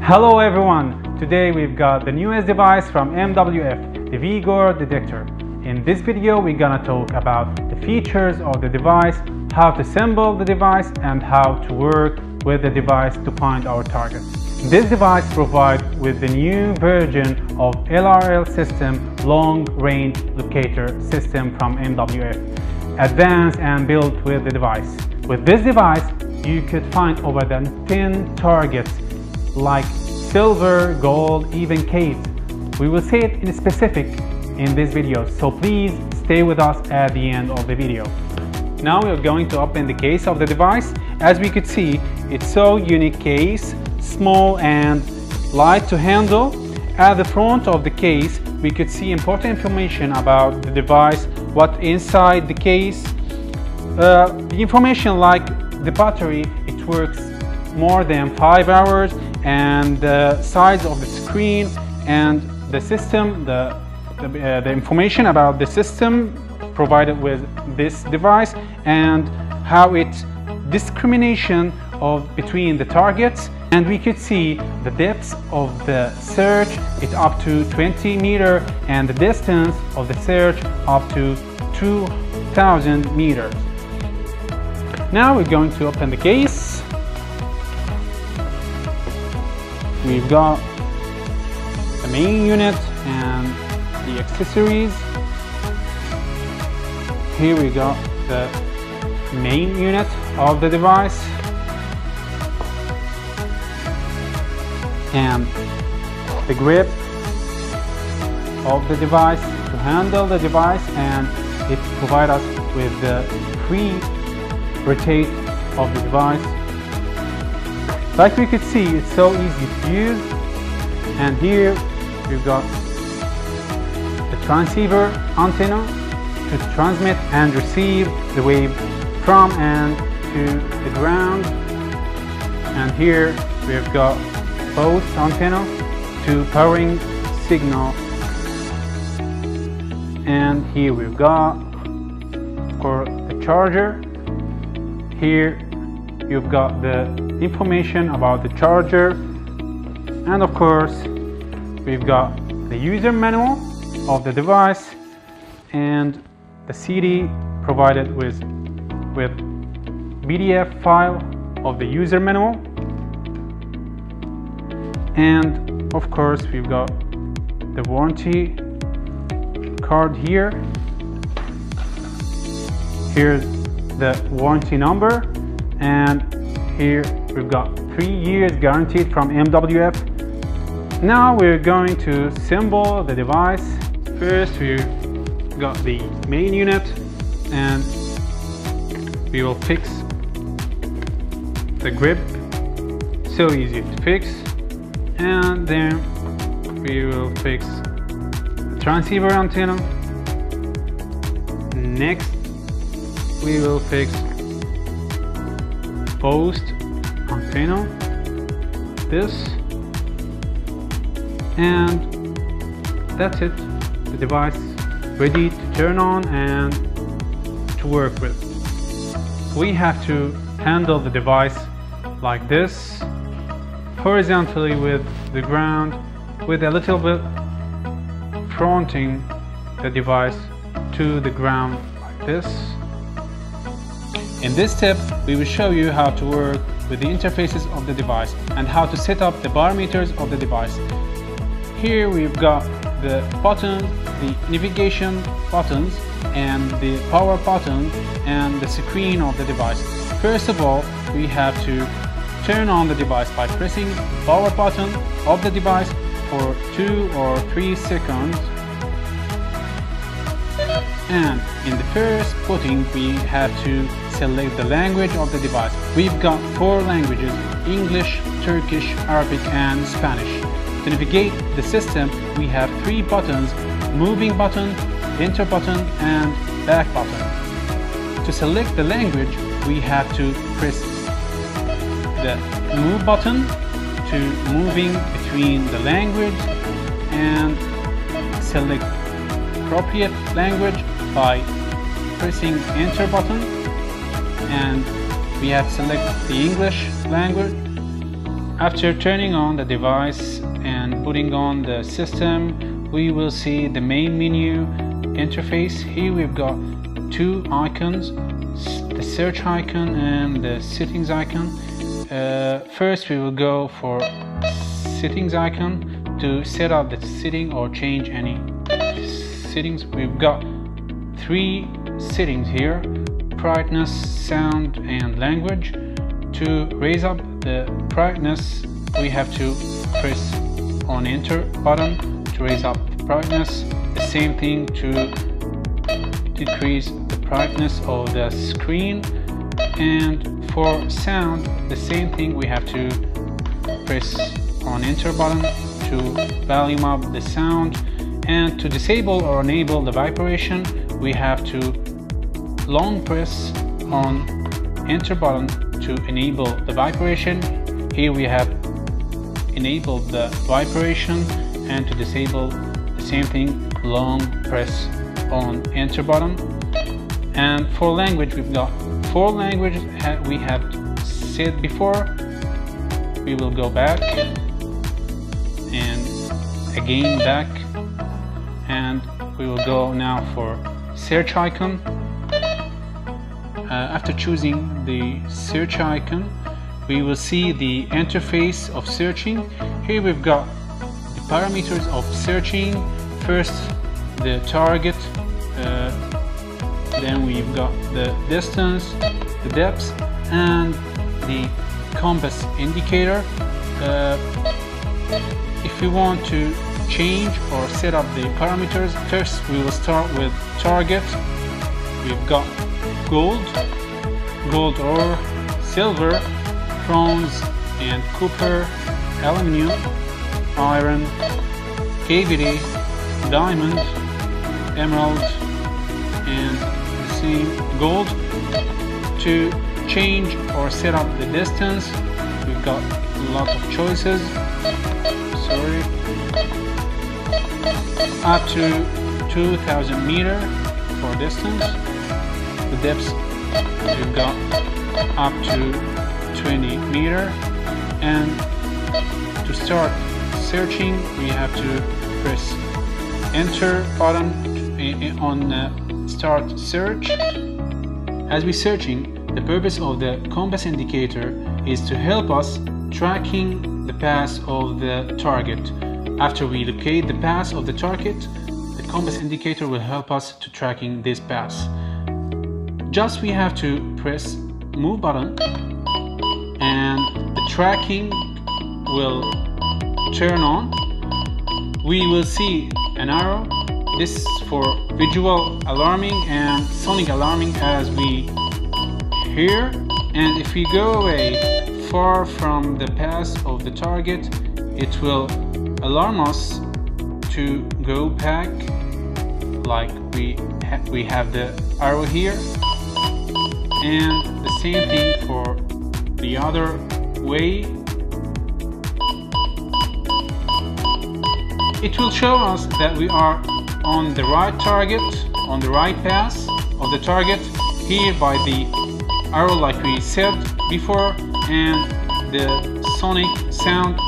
Hello everyone! Today we've got the newest device from MWF, the Vigor Detector. In this video we're gonna talk about the features of the device, how to assemble the device and how to work with the device to find our target. This device provides with the new version of LRL system, long range locator system from MWF, advanced and built with the device. With this device you could find over than 10 targets like silver, gold, even caves. We will see it in specific in this video, so please stay with us at the end of the video. Now we are going to open the case of the device. As we could see, it's so unique case, small and light to handle. At the front of the case we could see important information about the device, what inside the case, the information like the battery, it works more than 5 hours, and the size of the screen and the system, the information about the system provided with this device, and how it discrimination of between the targets. And we could see the depth of the search, it's up to 20 meters, and the distance of the search up to 2,000 meters. Now we're going to open the case. We've got the main unit and the accessories. Here we got the main unit of the device and the grip of the device to handle the device, and it provides us with the free rotate of the device. Like we could see, it's so easy to use. And here we've got the transceiver antenna to transmit and receive the wave from and to the ground. And here we've got both antenna to powering signal. And here we've got for the charger. Here you've got the information about the charger, and of course we've got the user manual of the device and the CD provided with PDF file of the user manual. And of course we've got the warranty card here. Here's the warranty number, and here we've got 3 years guaranteed from MWF. Now we're going to assemble the device. First we got the main unit, and we will fix the grip, so easy to fix. And then we will fix the transceiver antenna. Next we will fix post antenna, this, and that's it. The device ready to turn on and to work with. We have to handle the device like this, horizontally with the ground, with a little bit fronting the device to the ground like this. In this step, we will show you how to work with the interfaces of the device and how to set up the parameters of the device. Here we've got the buttons, the navigation buttons, and the power button, and the screen of the device. First of all, we have to turn on the device by pressing the power button of the device for 2 or 3 seconds. And in the first button we have to select the language of the device. We've got 4 languages: English, Turkish, Arabic and Spanish. To navigate the system we have 3 buttons: moving button, enter button and back button. To select the language we have to press the move button to moving between the language, and select appropriate language by pressing enter button, and we have to select the English language, After turning on the device and putting on the system, we will see the main menu interface. Here we've got two icons, the search icon and the settings icon. First we will go for settings icon to set up the setting or change any settings. We've got three settings here: brightness, sound and language. To raise up the brightness, we have to press on enter button to raise up the brightness. The same thing to decrease the brightness of the screen. And for sound, the same thing, we have to press on enter button to volume up the sound. And to disable or enable the vibration, we have to long press on enter button to enable the vibration. Here we have enabled the vibration, and to disable the same thing, long press on enter button. And for language, we've got 4 languages we have said before. We will go back and again back, and we will go now for search icon. After choosing the search icon, we will see the interface of searching. Here we've got the parameters of searching. First the target, then we've got the distance, the depth and the compass indicator. If we want to change or set up the parameters, first we will start with target. We've got gold or silver, bronze and copper, aluminum, iron, cavity, diamond, emerald and the same gold. To change or set up the distance, we've got a lot of choices. Up to 2000 meter for distance. The depth, we've got up to 20 meter. And to start searching, we have to press enter button on start search. As we're searching, the purpose of the compass indicator is to help us tracking the path of the target. After we locate the path of the target, the compass indicator will help us to tracking this path. Just we have to press move button and the tracking will turn on. We will see an arrow. This is for visual alarming and sonic alarming as we hear. And if we go away far from the path of the target, it will alarm us to go back, like we have the arrow here. And the same thing for the other way. It will show us that we are on the right target, on the right path of the target, here by the arrow like we said before, and the sonic sound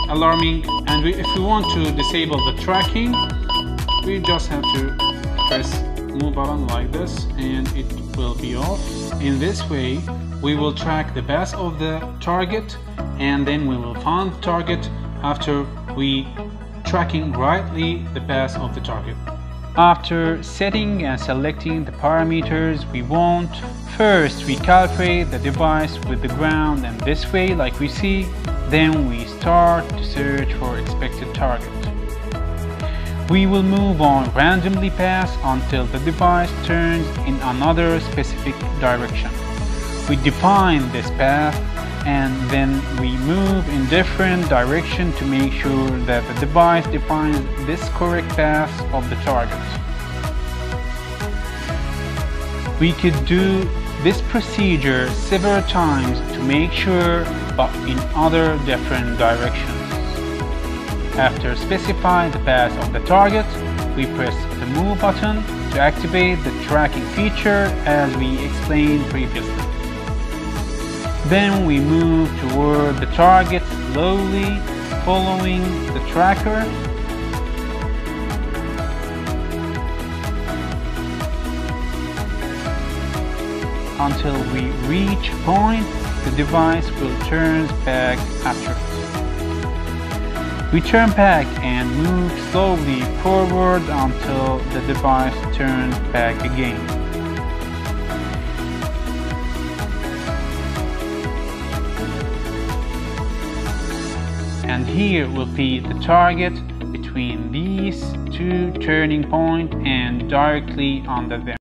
alarming. And if we want to disable the tracking, we just have to press move button like this and it will be off. In this way we will track the path of the target, and then we will find the target after we tracking rightly the path of the target. After setting and selecting the parameters we want, first we calibrate the device with the ground, and this way like we see, then we start to search for expected target. We will move on randomly path until the device turns in another specific direction. We define this path and then we move in different direction to make sure that the device defines this correct path of the target. We could do this procedure several times to make sure, but in other different directions. After specifying the path of the target, we press the move button to activate the tracking feature as we explained previously. Then we move toward the target slowly, following the tracker. Until we reach a point, the device will turn back after it. We turn back and move slowly forward until the device turns back again. And here will be the target between these two turning points and directly under them.